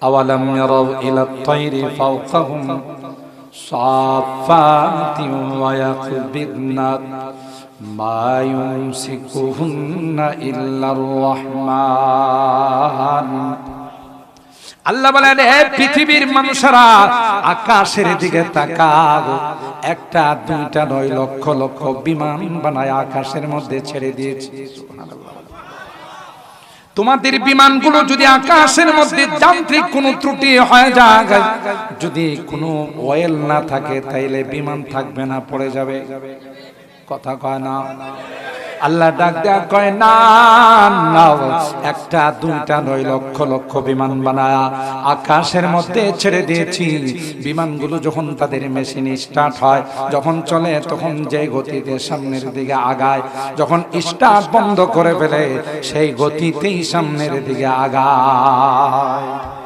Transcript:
আওয়ালাম ইয়ারাউ ইলা আত-তায়রি ফাওকাহুম সাফাতিন ওয়া ইয়াকবিদনা মা ইউমসিকুহুন্না ইল্লার রাহমান। আল্লাহ বলেন, হে পৃথিবীর মানুষেরা, আকাশের দিকে তাকাও। একটা দুইটা নয়, লক্ষ লক্ষ বিমান বানায় আকাশের মধ্যে ছেড়ে দিয়েছি। সুবহানাল্লাহ। তোমাদের বিমানগুলো যদি আকাশের মধ্যে যান্ত্রিক কোনো ত্রুটি হয়ে যায়, যদি কোনো অয়েল না থাকে, তাইলে বিমান থাকবে না, পড়ে যাবে। কথা কয় না? আল্লাহ ডাক দেয়া কয়, না না, একটা দুইটা নয়, লক্ষ লক্ষ বিমান বানায়া আকাশের মধ্যে ছেড়ে দিয়েছি। বিমানগুলো যখন তাদের মেশিন স্টার্ট হয়, যখন চলে, তখন যে গতিতে সামনের দিকে আগায়, যখন স্টার্ট বন্ধ করে ফেলে সেই গতিতেই সামনের দিকে আগায়।